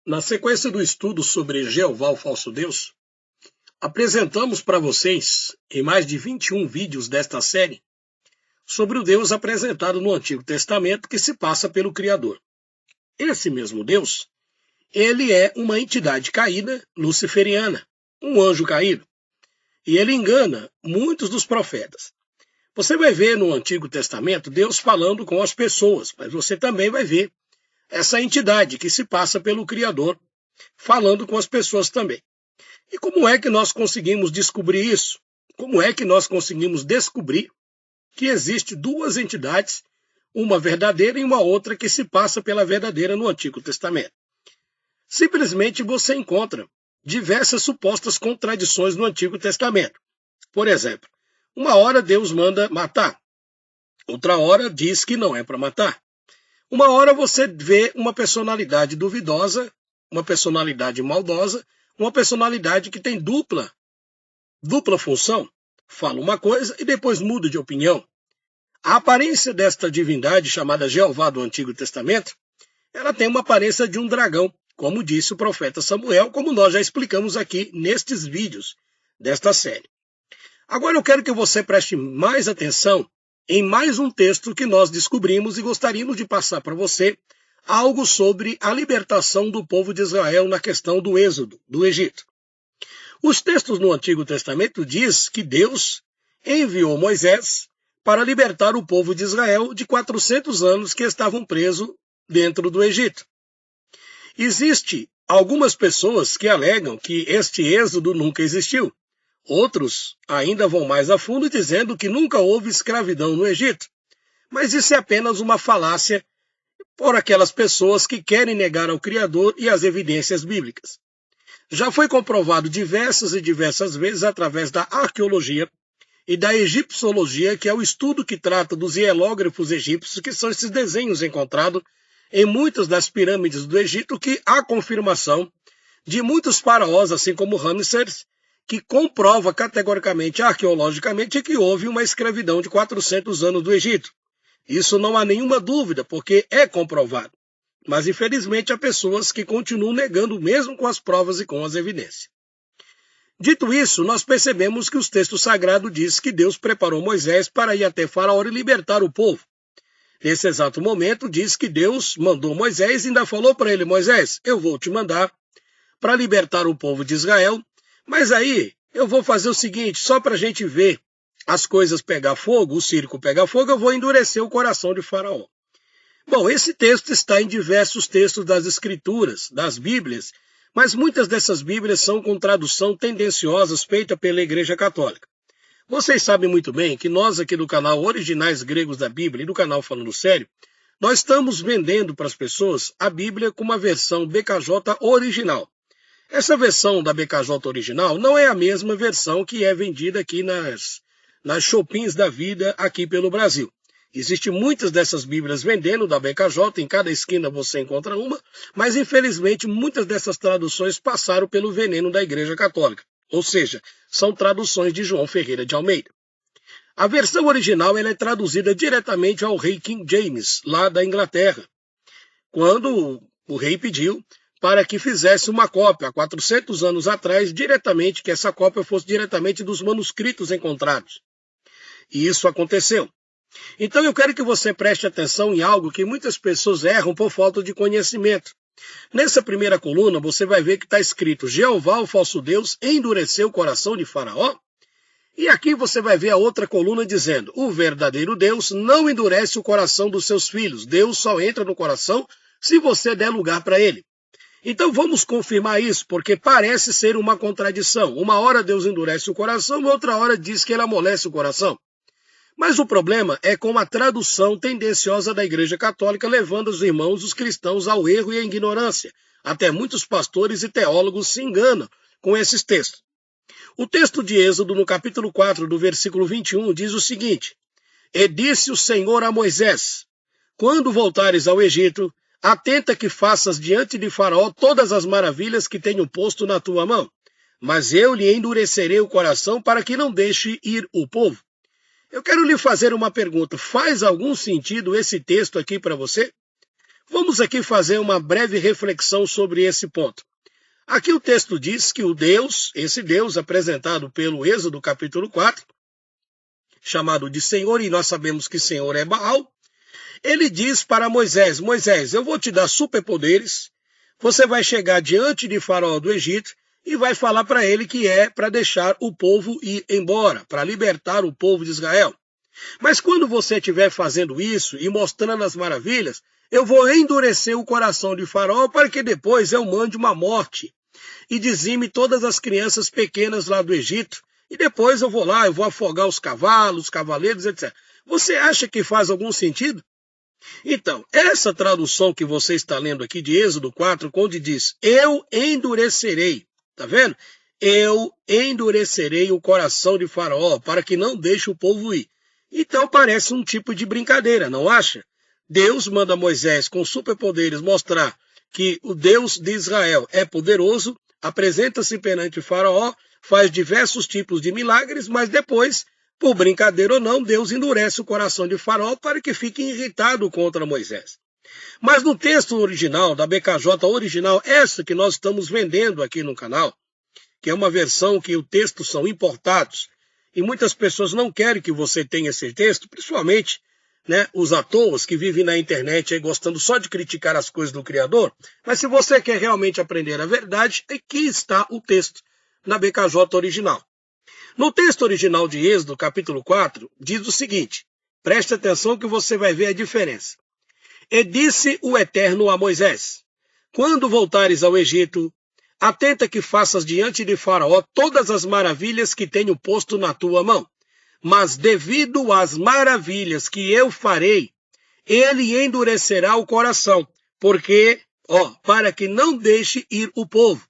Na sequência do estudo sobre Jeová, o falso Deus, apresentamos para vocês, em mais de 21 vídeos desta série, sobre o Deus apresentado no Antigo Testamento que se passa pelo Criador. Esse mesmo Deus, ele é uma entidade caída luciferiana, um anjo caído, e ele engana muitos dos profetas. Você vai ver no Antigo Testamento Deus falando com as pessoas, mas você também vai ver essa entidade que se passa pelo Criador, falando com as pessoas também. E como é que nós conseguimos descobrir isso? Como é que nós conseguimos descobrir que existe duas entidades, uma verdadeira e uma outra que se passa pela verdadeira no Antigo Testamento? Simplesmente você encontra diversas supostas contradições no Antigo Testamento. Por exemplo, uma hora Deus manda matar, outra hora diz que não é para matar. Uma hora você vê uma personalidade duvidosa, uma personalidade maldosa, uma personalidade que tem dupla função, fala uma coisa e depois muda de opinião. A aparência desta divindade chamada Jeová do Antigo Testamento, ela tem uma aparência de um dragão, como disse o profeta Samuel, como nós já explicamos aqui nestes vídeos desta série. Agora eu quero que você preste mais atenção em mais um texto que nós descobrimos e gostaríamos de passar para você algo sobre a libertação do povo de Israel na questão do êxodo, do Egito. Os textos no Antigo Testamento diz que Deus enviou Moisés para libertar o povo de Israel de 400 anos que estavam presos dentro do Egito. Existem algumas pessoas que alegam que este êxodo nunca existiu. Outros ainda vão mais a fundo dizendo que nunca houve escravidão no Egito. Mas isso é apenas uma falácia por aquelas pessoas que querem negar ao Criador e as evidências bíblicas. Já foi comprovado diversas e diversas vezes através da arqueologia e da egiptologia, que é o estudo que trata dos hieróglifos egípcios, que são esses desenhos encontrados em muitas das pirâmides do Egito, que há confirmação de muitos faraós, assim como Ramsés, que comprova categoricamente, arqueologicamente, que houve uma escravidão de 400 anos do Egito. Isso não há nenhuma dúvida, porque é comprovado. Mas, infelizmente, há pessoas que continuam negando, mesmo com as provas e com as evidências. Dito isso, nós percebemos que os textos sagrados dizem que Deus preparou Moisés para ir até Faraó e libertar o povo. Nesse exato momento, diz que Deus mandou Moisés e ainda falou para ele: Moisés, eu vou te mandar para libertar o povo de Israel. Mas aí eu vou fazer o seguinte, só para a gente ver as coisas pegar fogo, o circo pegar fogo, eu vou endurecer o coração de Faraó. Bom, esse texto está em diversos textos das Escrituras, das Bíblias, mas muitas dessas Bíblias são com tradução tendenciosas feita pela Igreja Católica. Vocês sabem muito bem que nós aqui do canal Originais Gregos da Bíblia e do canal Falando Sério, nós estamos vendendo para as pessoas a Bíblia com uma versão BKJ original. Essa versão da BKJ original não é a mesma versão que é vendida aqui nas shoppings da vida aqui pelo Brasil. Existem muitas dessas Bíblias vendendo da BKJ, em cada esquina você encontra uma, mas infelizmente muitas dessas traduções passaram pelo veneno da Igreja Católica, ou seja, são traduções de João Ferreira de Almeida. A versão original ela é traduzida diretamente ao rei King James, lá da Inglaterra, quando o rei pediu para que fizesse uma cópia, há 400 anos atrás, diretamente, que essa cópia fosse diretamente dos manuscritos encontrados. E isso aconteceu. Então eu quero que você preste atenção em algo que muitas pessoas erram por falta de conhecimento. Nessa primeira coluna, você vai ver que está escrito: Jeová, o falso Deus, endureceu o coração de Faraó. E aqui você vai ver a outra coluna dizendo: o verdadeiro Deus não endurece o coração dos seus filhos. Deus só entra no coração se você der lugar para ele. Então vamos confirmar isso, porque parece ser uma contradição. Uma hora Deus endurece o coração, outra hora diz que ele amolece o coração. Mas o problema é com a tradução tendenciosa da Igreja Católica, levando os irmãos, os cristãos, ao erro e à ignorância. Até muitos pastores e teólogos se enganam com esses textos. O texto de Êxodo, no capítulo 4, do versículo 21, diz o seguinte: E disse o Senhor a Moisés: Quando voltares ao Egito, atenta que faças diante de Faraó todas as maravilhas que tenho posto na tua mão, mas eu lhe endurecerei o coração para que não deixe ir o povo. Eu quero lhe fazer uma pergunta. Faz algum sentido esse texto aqui para você? Vamos aqui fazer uma breve reflexão sobre esse ponto. Aqui o texto diz que esse Deus apresentado pelo Êxodo capítulo 4, chamado de Senhor, e nós sabemos que Senhor é Baal, ele diz para Moisés: Moisés, eu vou te dar superpoderes, você vai chegar diante de Faraó do Egito e vai falar para ele que é para deixar o povo ir embora, para libertar o povo de Israel. Mas quando você estiver fazendo isso e mostrando as maravilhas, eu vou endurecer o coração de Faraó para que depois eu mande uma morte e dizime todas as crianças pequenas lá do Egito, e depois eu vou lá, eu vou afogar os cavalos, os cavaleiros, etc. Você acha que faz algum sentido? Então, essa tradução que você está lendo aqui de Êxodo 4, onde diz, eu endurecerei, tá vendo? Eu endurecerei o coração de Faraó para que não deixe o povo ir. Então parece um tipo de brincadeira, não acha? Deus manda Moisés com superpoderes mostrar que o Deus de Israel é poderoso, apresenta-se perante Faraó, faz diversos tipos de milagres, mas depois, por brincadeira ou não, Deus endurece o coração de Faraó para que fique irritado contra Moisés. Mas no texto original, da BKJ original, essa que nós estamos vendendo aqui no canal, que é uma versão que os textos são importados, e muitas pessoas não querem que você tenha esse texto, principalmente os atores que vivem na internet aí gostando só de criticar as coisas do Criador. Mas se você quer realmente aprender a verdade, aqui está o texto na BKJ original. No texto original de Êxodo, capítulo 4, diz o seguinte, preste atenção que você vai ver a diferença. E disse o Eterno a Moisés, quando voltares ao Egito, atenta que faças diante de Faraó todas as maravilhas que tenho posto na tua mão. Mas devido às maravilhas que eu farei, ele endurecerá o coração, porque, para que não deixe ir o povo.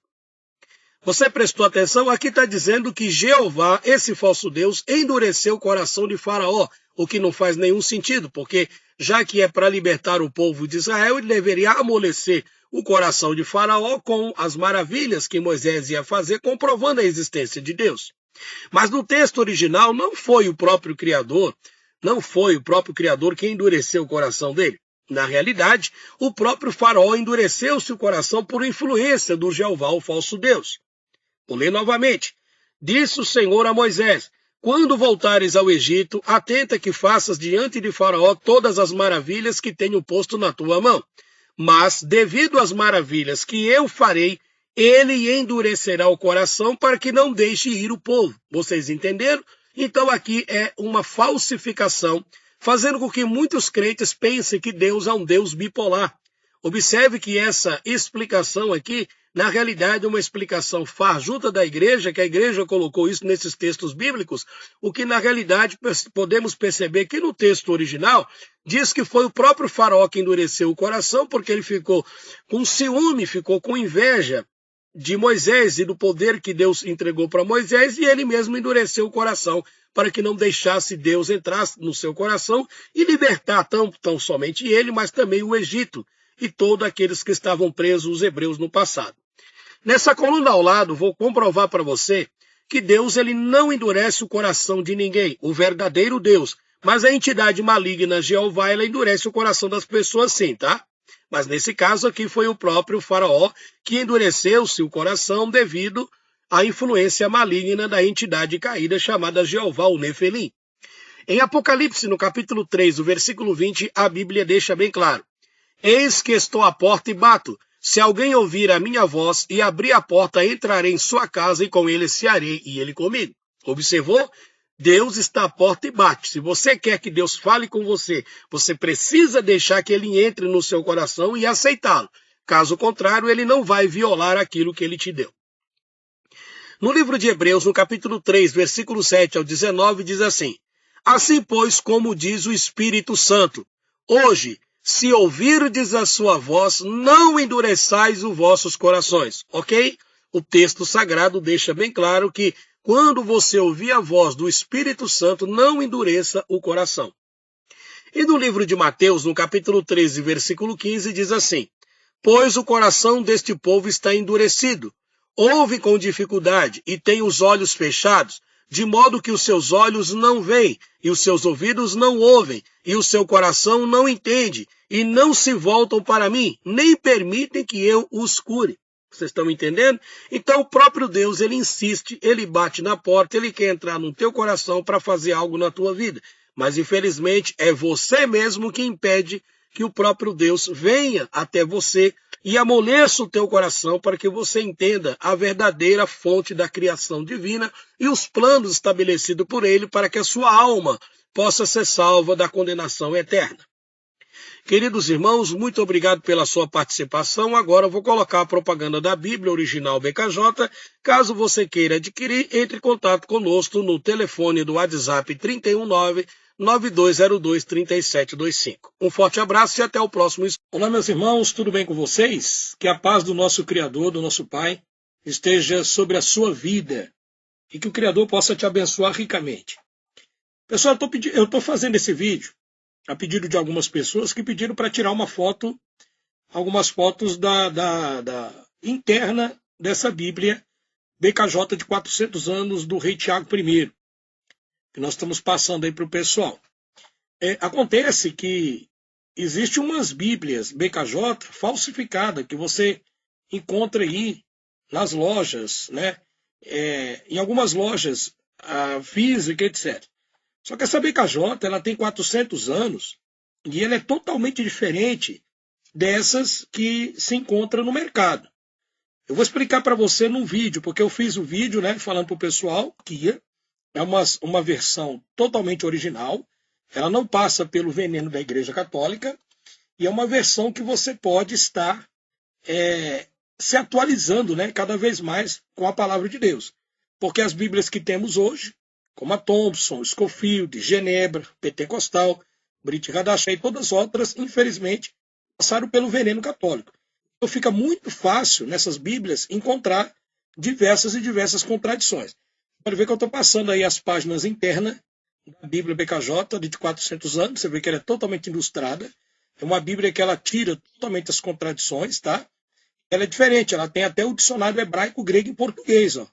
Você prestou atenção? Aqui está dizendo que Jeová, esse falso Deus, endureceu o coração de Faraó, o que não faz nenhum sentido, porque já que é para libertar o povo de Israel, ele deveria amolecer o coração de Faraó com as maravilhas que Moisés ia fazer, comprovando a existência de Deus. Mas no texto original não foi o próprio Criador que endureceu o coração dele. Na realidade, o próprio Faraó endureceu-se o coração por influência do Jeová, o falso Deus. Vou ler novamente. Disse o Senhor a Moisés, quando voltares ao Egito, atenta que faças diante de Faraó todas as maravilhas que tenho posto na tua mão. Mas, devido às maravilhas que eu farei, ele endurecerá o coração para que não deixe ir o povo. Vocês entenderam? Então aqui é uma falsificação, fazendo com que muitos crentes pensem que Deus é um Deus bipolar. Observe que essa explicação aqui, na realidade, é uma explicação farjuta da igreja, que a igreja colocou isso nesses textos bíblicos, o que na realidade podemos perceber que no texto original diz que foi o próprio Faraó que endureceu o coração, porque ele ficou com ciúme, ficou com inveja de Moisés e do poder que Deus entregou para Moisés, e ele mesmo endureceu o coração para que não deixasse Deus entrar no seu coração e libertar tão somente ele, mas também o Egito e todos aqueles que estavam presos, os hebreus, no passado. Nessa coluna ao lado, vou comprovar para você que Deus ele não endurece o coração de ninguém, o verdadeiro Deus, mas a entidade maligna Jeová, ela endurece o coração das pessoas sim, tá? Mas nesse caso aqui foi o próprio Faraó que endureceu-se o coração devido à influência maligna da entidade caída chamada Jeová, o Nefelim. Em Apocalipse, no capítulo 3, o versículo 20, a Bíblia deixa bem claro. Eis que estou à porta e bato. Se alguém ouvir a minha voz e abrir a porta, entrarei em sua casa e com ele cearei e ele comigo. Observou? Deus está à porta e bate. Se você quer que Deus fale com você, você precisa deixar que ele entre no seu coração e aceitá-lo. Caso contrário, ele não vai violar aquilo que ele te deu. No livro de Hebreus, no capítulo 3, versículo 7 ao 19, diz assim, assim, pois, como diz o Espírito Santo, hoje, se ouvirdes a sua voz, não endureçais os vossos corações, ok? O texto sagrado deixa bem claro que quando você ouvir a voz do Espírito Santo, não endureça o coração. E no livro de Mateus, no capítulo 13, versículo 15, diz assim, pois o coração deste povo está endurecido, ouve com dificuldade e tem os olhos fechados, de modo que os seus olhos não veem, e os seus ouvidos não ouvem, e o seu coração não entende, e não se voltam para mim, nem permitem que eu os cure. Vocês estão entendendo? Então o próprio Deus, ele insiste, ele bate na porta, ele quer entrar no teu coração para fazer algo na tua vida. Mas infelizmente é você mesmo que impede que o próprio Deus venha até você e amoleça o teu coração para que você entenda a verdadeira fonte da criação divina e os planos estabelecidos por ele para que a sua alma possa ser salva da condenação eterna. Queridos irmãos, muito obrigado pela sua participação. Agora eu vou colocar a propaganda da Bíblia Original BKJ. Caso você queira adquirir, entre em contato conosco no telefone do WhatsApp 319-9202-3725. Um forte abraço e até o próximo. Olá, meus irmãos, tudo bem com vocês? Que a paz do nosso Criador, do nosso Pai, esteja sobre a sua vida e que o Criador possa te abençoar ricamente. Pessoal, eu estou fazendo esse vídeo a pedido de algumas pessoas que pediram para tirar uma foto, algumas fotos da interna dessa Bíblia BKJ de 400 anos do rei Tiago I, que nós estamos passando aí para o pessoal. Acontece que existem umas Bíblias BKJ falsificadas que você encontra aí nas lojas, né? Em algumas lojas físicas, etc. Só que essa BKJ ela tem 400 anos e ela é totalmente diferente dessas que se encontram no mercado. Eu vou explicar para você num vídeo, porque eu fiz o vídeo, né, falando para o pessoal que é uma versão totalmente original, ela não passa pelo veneno da Igreja Católica e é uma versão que você pode estar se atualizando, né, cada vez mais com a palavra de Deus. Porque as Bíblias que temos hoje, como a Thompson, Scofield, Genebra, Pentecostal, Brit Hadashah e todas as outras, infelizmente, passaram pelo veneno católico. Então fica muito fácil nessas Bíblias encontrar diversas contradições. Pode ver que eu estou passando aí as páginas internas da Bíblia BKJ de 400 anos, você vê que ela é totalmente ilustrada. É uma Bíblia que ela tira totalmente as contradições, tá? Ela é diferente, ela tem até o dicionário hebraico, grego e português, ó.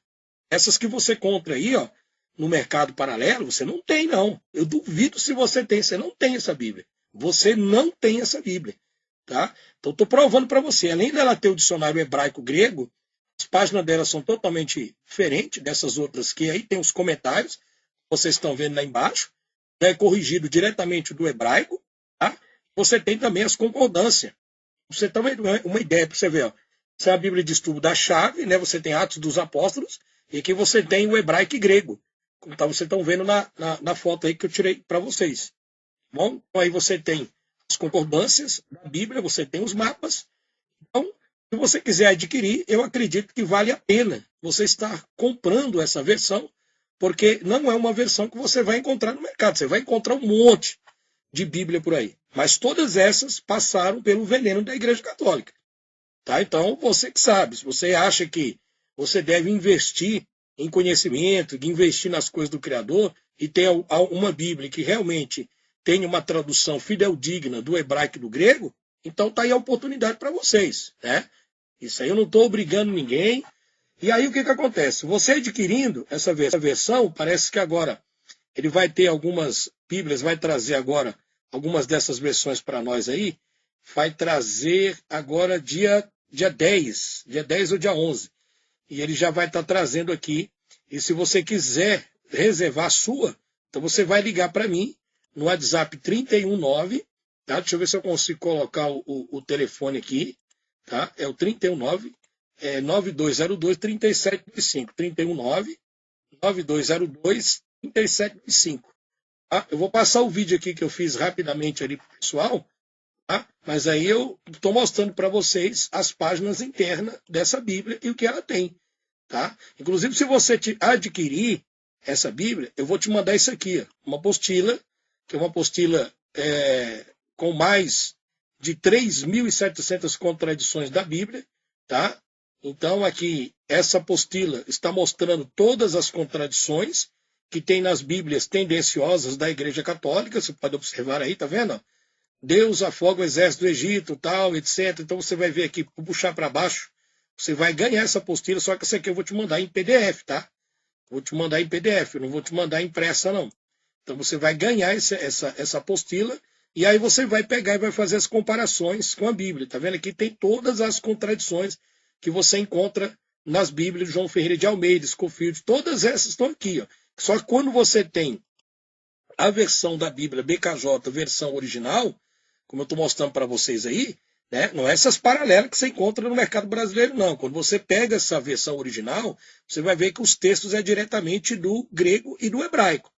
Essas que você encontra aí, ó, no mercado paralelo, você não tem, não. Eu duvido se você tem. Você não tem essa Bíblia. Você não tem essa Bíblia. Tá? Então, estou provando para você. Além dela ter o dicionário hebraico-grego, as páginas dela são totalmente diferentes dessas outras que aí tem os comentários. Vocês estão vendo lá embaixo. É corrigido diretamente do hebraico. Tá? Você tem também as concordâncias. Você tem uma ideia para você ver. Ó. Essa é a Bíblia de estudo da chave. Né? Você tem Atos dos Apóstolos. E aqui você tem o hebraico e grego. Como vocês estão vendo na foto aí que eu tirei para vocês. Bom, então aí você tem as concordâncias da Bíblia, você tem os mapas. Então, se você quiser adquirir, eu acredito que vale a pena você estar comprando essa versão, porque não é uma versão que você vai encontrar no mercado. Você vai encontrar um monte de Bíblia por aí. Mas todas essas passaram pelo veneno da Igreja Católica. Tá? Então, você que sabe, se você acha que você deve investir em conhecimento, de investir nas coisas do Criador, e ter uma Bíblia que realmente tem uma tradução fidedigna do hebraico e do grego, então está aí a oportunidade para vocês. Né? Isso aí eu não estou obrigando ninguém. E aí o que acontece? Você adquirindo essa versão, parece que agora ele vai ter algumas Bíblias, vai trazer agora algumas dessas versões para nós aí, vai trazer agora dia 10 ou dia 11. E ele já vai estar trazendo aqui. E se você quiser reservar a sua, então você vai ligar para mim no WhatsApp 319, tá? Deixa eu ver se eu consigo colocar o telefone aqui, tá? É o 319 9202-3725. 319-9202-3725. Tá? Eu vou passar o vídeo aqui que eu fiz rapidamente ali para o pessoal, tá? Mas aí eu estou mostrando para vocês as páginas internas dessa Bíblia e o que ela tem. Tá? Inclusive, se você adquirir essa Bíblia, eu vou te mandar isso aqui, ó, uma apostila, que é uma apostila com mais de 3.700 contradições da Bíblia. Tá? Então, aqui, essa apostila está mostrando todas as contradições que tem nas Bíblias tendenciosas da Igreja Católica. Você pode observar aí, tá vendo? Deus afoga o exército do Egito, tal, etc. Então, você vai ver aqui, vou puxar para baixo. Você vai ganhar essa apostila, só que essa aqui eu vou te mandar em PDF, tá? Vou te mandar em PDF, eu não vou te mandar impressa, não. Então você vai ganhar essa apostila e aí você vai pegar e vai fazer as comparações com a Bíblia. Tá vendo? Aqui tem todas as contradições que você encontra nas Bíblias de João Ferreira de Almeida, Scofield, todas essas estão aqui. Ó. Só que quando você tem a versão da Bíblia BKJ, versão original, como eu estou mostrando para vocês aí, né, não é essas paralelas que você encontra no mercado brasileiro, não. Quando você pega essa versão original, você vai ver que os textos é diretamente do grego e do hebraico.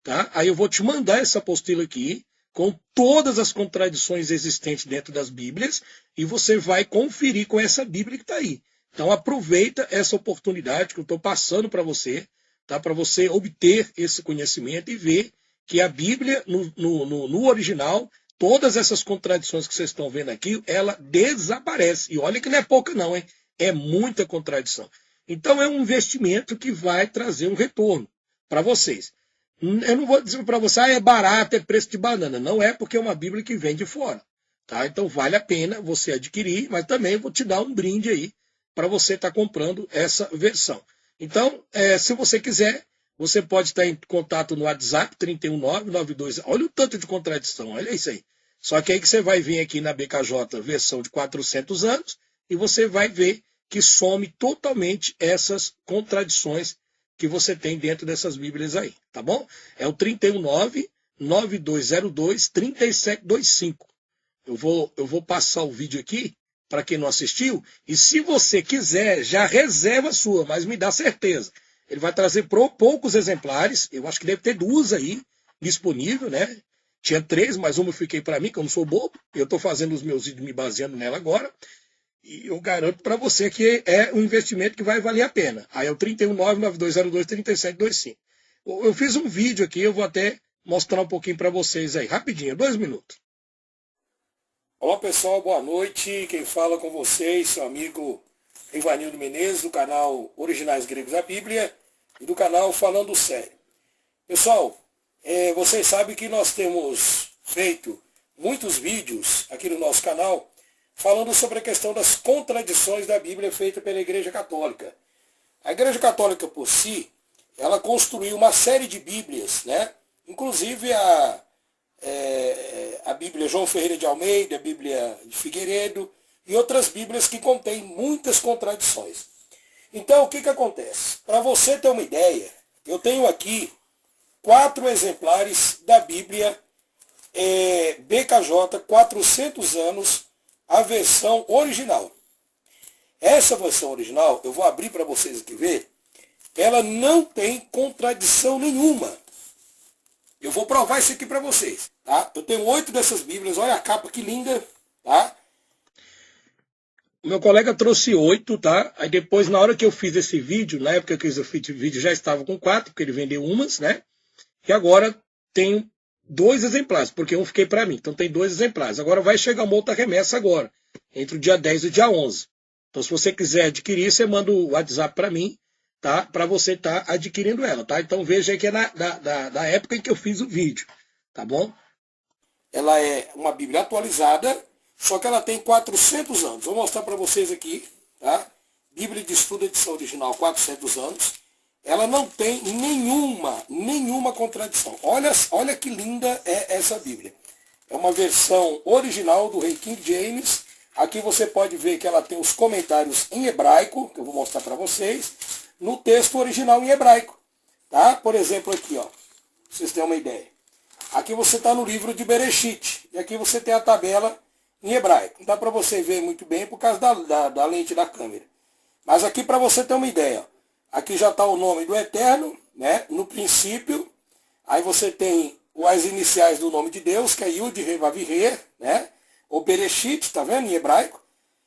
Tá? Aí eu vou te mandar essa apostila aqui, com todas as contradições existentes dentro das Bíblias, e você vai conferir com essa Bíblia que está aí. Então aproveita essa oportunidade que eu estou passando para você, tá? Para você obter esse conhecimento e ver que a Bíblia, no original, todas essas contradições que vocês estão vendo aqui, ela desaparece. E olha que não é pouca não, hein? É muita contradição. Então é um investimento que vai trazer um retorno para vocês. Eu não vou dizer para você, é barato, é preço de banana. Não é, porque é uma Bíblia que vem de fora. Tá? Então vale a pena você adquirir, mas também vou te dar um brinde aí para você estar comprando essa versão. Então, se você quiser, você pode estar em contato no WhatsApp 31992. Olha o tanto de contradição, olha isso aí. Só que aí que você vai vir aqui na BKJ versão de 400 anos e você vai ver que some totalmente essas contradições que você tem dentro dessas Bíblias aí, tá bom? É o 319-9202-3725. Eu vou passar o vídeo aqui para quem não assistiu, e se você quiser, já reserva a sua, mas me dá certeza. Ele vai trazer poucos exemplares, eu acho que deve ter 2 aí disponível, né? Tinha 3, mas uma eu fiquei para mim, que eu não sou bobo, eu estou fazendo os meus vídeos me baseando nela agora. E eu garanto para você que é um investimento que vai valer a pena. Aí é o 319-9202-3725. Eu fiz um vídeo aqui, eu vou até mostrar um pouquinho para vocês aí, rapidinho, 2 minutos. Olá pessoal, boa noite. Quem fala com vocês, seu amigo Ivanildo Menezes, do canal Originais Gregos da Bíblia e do canal Falando Sério. Pessoal, vocês sabem que nós temos feito muitos vídeos aqui no nosso canal falando sobre a questão das contradições da Bíblia feita pela Igreja Católica. A Igreja Católica, por si, ela construiu uma série de Bíblias, né? Inclusive a Bíblia João Ferreira de Almeida, a Bíblia de Figueiredo e outras Bíblias que contêm muitas contradições. Então, o que acontece? Para você ter uma ideia, eu tenho aqui 4 exemplares da Bíblia BKJ 400 anos, a versão original. Essa versão original, eu vou abrir para vocês aqui ver, ela não tem contradição nenhuma. Eu vou provar isso aqui para vocês, tá? Eu tenho 8 dessas Bíblias, olha a capa que linda, tá? O meu colega trouxe 8, tá? Aí depois, na hora que eu fiz esse vídeo, na época que eu fiz o vídeo já estava com 4, porque ele vendeu umas, né? E agora tenho 2 exemplares, porque um fiquei para mim. Então tem 2 exemplares. Agora vai chegar uma outra remessa agora, entre o dia 10 e o dia 11. Então se você quiser adquirir, você manda o WhatsApp para mim, tá? Para você estar adquirindo ela, tá? Então veja aí que é da época em que eu fiz o vídeo, tá bom? Ela é uma Bíblia atualizada, só que ela tem 400 anos. Vou mostrar para vocês aqui, tá? Bíblia de Estudo, edição original, 400 anos. Ela não tem nenhuma contradição. Olha que linda é essa Bíblia. É uma versão original do Rei King James. Aqui você pode ver que ela tem os comentários em hebraico, que eu vou mostrar para vocês, no texto original em hebraico. Tá? Por exemplo, aqui, ó, pra vocês terem uma ideia. Aqui você está no livro de Bereshit, e aqui você tem a tabela em hebraico. Não dá para você ver muito bem por causa da lente da câmera. Mas aqui para você ter uma ideia, ó. Aqui já está o nome do Eterno, né? No princípio. Aí você tem as iniciais do nome de Deus, que é Yud, Re, Vav, Re, né? Ou Bereshit, tá vendo? Em hebraico.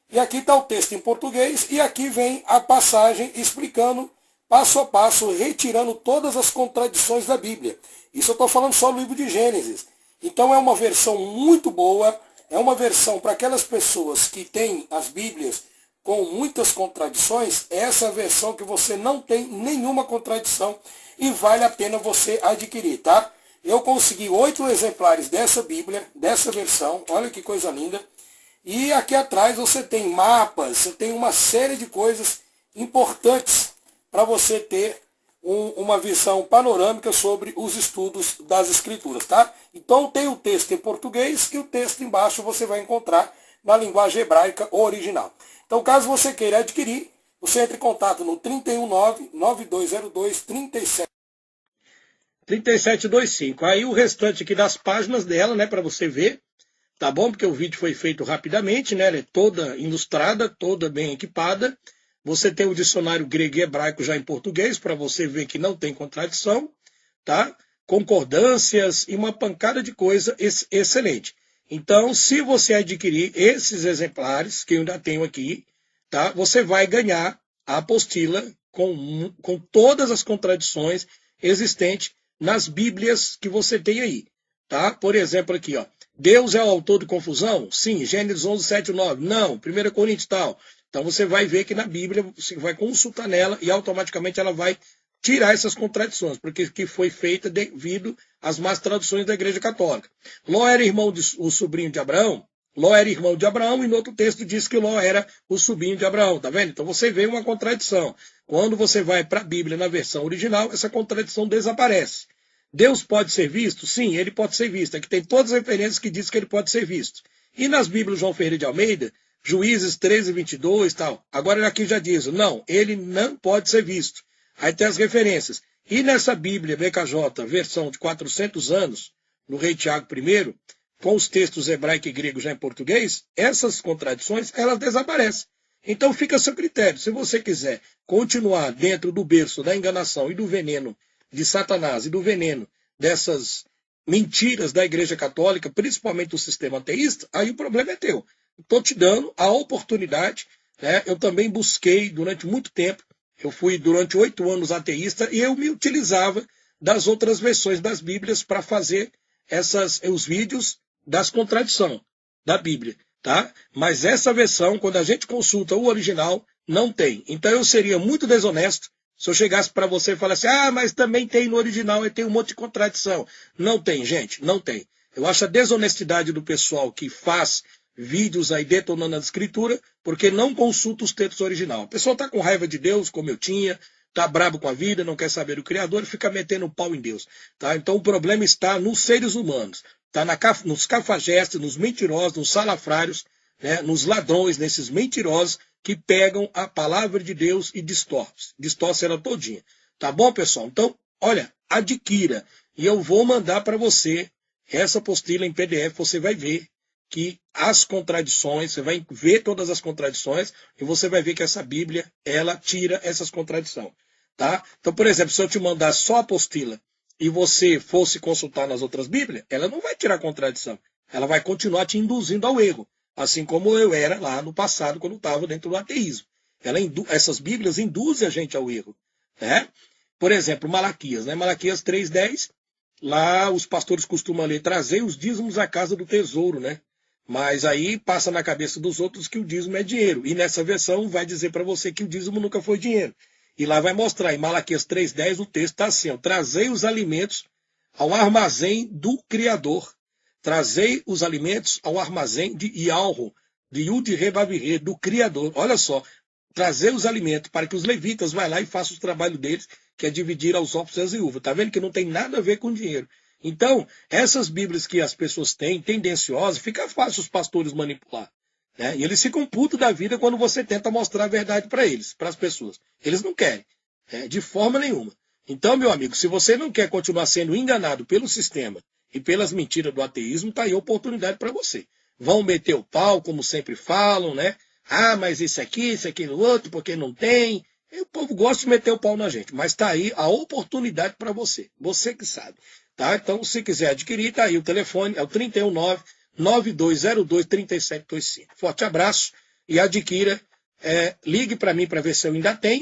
E aqui está o texto em português. E aqui vem a passagem explicando, passo a passo, retirando todas as contradições da Bíblia. Isso eu estou falando só no livro de Gênesis. Então é uma versão muito boa. É uma versão para aquelas pessoas que têm as Bíblias com muitas contradições, essa é a versão que você não tem nenhuma contradição e vale a pena você adquirir, tá? Eu consegui 8 exemplares dessa Bíblia, dessa versão, olha que coisa linda. E aqui atrás você tem mapas, você tem uma série de coisas importantes para você ter uma visão panorâmica sobre os estudos das Escrituras, tá? Então tem o texto em português e o texto embaixo você vai encontrar na linguagem hebraica original. Então, caso você queira adquirir, você entre em contato no 319-9202-3725. Aí o restante aqui das páginas dela, né, para você ver, tá bom? Porque o vídeo foi feito rapidamente, né? Ela é toda ilustrada, toda bem equipada. Você tem o dicionário grego e hebraico já em português, para você ver que não tem contradição, tá? Concordâncias e uma pancada de coisa excelente. Então, se você adquirir esses exemplares, que eu ainda tenho aqui, tá? Você vai ganhar a apostila com todas as contradições existentes nas Bíblias que você tem aí, tá? Por exemplo, aqui, ó. Deus é o autor de confusão? Sim. Gênesis 11, 7, 9. Não. 1 Coríntios tal. Então você vai ver que na Bíblia, você vai consultar nela e automaticamente ela vai tirar essas contradições, porque que foi feita devido às más traduções da Igreja Católica. Ló era o sobrinho de Abraão? Ló era irmão de Abraão e no outro texto diz que Ló era o sobrinho de Abraão, tá vendo? Então você vê uma contradição. Quando você vai para a Bíblia na versão original, essa contradição desaparece. Deus pode ser visto? Sim, ele pode ser visto. Aqui tem todas as referências que dizem que ele pode ser visto. E nas Bíblias João Ferreira de Almeida, Juízes 13, 22 e tal. Agora aqui já diz, não, ele não pode ser visto. Aí tem as referências. E nessa Bíblia BKJ, versão de 400 anos, no rei Tiago I, com os textos hebraico e grego já em português, essas contradições, elas desaparecem. Então fica a seu critério. Se você quiser continuar dentro do berço da enganação e do veneno de Satanás e do veneno dessas mentiras da Igreja Católica, principalmente do sistema ateísta, aí o problema é teu. Estou te dando a oportunidade, né? Eu também busquei durante muito tempo, eu fui durante 8 anos ateísta e eu me utilizava das outras versões das Bíblias para fazer os vídeos das contradições da Bíblia, tá? Mas essa versão, quando a gente consulta o original, não tem. Então eu seria muito desonesto se eu chegasse para você e falasse, mas também tem no original e tem um monte de contradição. Não tem, gente, não tem. Eu acho a desonestidade do pessoal que faz vídeos aí detonando a escritura, porque não consulta os textos originais. A pessoa está com raiva de Deus, como eu tinha, está brabo com a vida, não quer saber do Criador e fica metendo o pau em Deus. Tá? Então o problema está nos seres humanos, está nos cafajestes, nos mentirosos, nos salafrários, né? Nos ladrões, nesses mentirosos que pegam a palavra de Deus e distorcem ela todinha. Tá bom, pessoal? Então, olha, adquira. E eu vou mandar para você essa apostila em PDF, você vai ver que as contradições, você vai ver todas as contradições e você vai ver que essa Bíblia, ela tira essas contradições, tá? Então, por exemplo, se eu te mandar só a apostila e você fosse consultar nas outras Bíblias, ela não vai tirar contradição, ela vai continuar te induzindo ao erro, assim como eu era lá no passado quando estava dentro do ateísmo. Essas Bíblias induzem a gente ao erro, né? Por exemplo, Malaquias, né? Malaquias 3:10, lá os pastores costumam ler, trazer os dízimos à casa do tesouro, né? Mas aí passa na cabeça dos outros que o dízimo é dinheiro. E nessa versão vai dizer para você que o dízimo nunca foi dinheiro. E lá vai mostrar, em Malaquias 3:10, o texto está assim, ó, trazei os alimentos ao armazém do Criador. Trazei os alimentos ao armazém de Yalro, de Yud-Re-Vav-Re, do Criador. Olha só, trazer os alimentos para que os levitas vão lá e façam o trabalho deles, que é dividir aos órfãos e às viúvas. Está vendo que não tem nada a ver com dinheiro. Então, essas Bíblias que as pessoas têm, tendenciosas, fica fácil os pastores manipular. Né? E eles ficam putos da vida quando você tenta mostrar a verdade para eles, para as pessoas. Eles não querem, de forma nenhuma. Então, meu amigo, se você não quer continuar sendo enganado pelo sistema e pelas mentiras do ateísmo, está aí a oportunidade para você. Vão meter o pau, como sempre falam, né? Mas isso aqui, isso aquilo outro, porque não tem. E o povo gosta de meter o pau na gente, mas está aí a oportunidade para você. Você que sabe. Tá? Então, se quiser adquirir, está aí o telefone, é o 319-9202-3725. Forte abraço e adquira. Ligue para mim para ver se eu ainda tenho.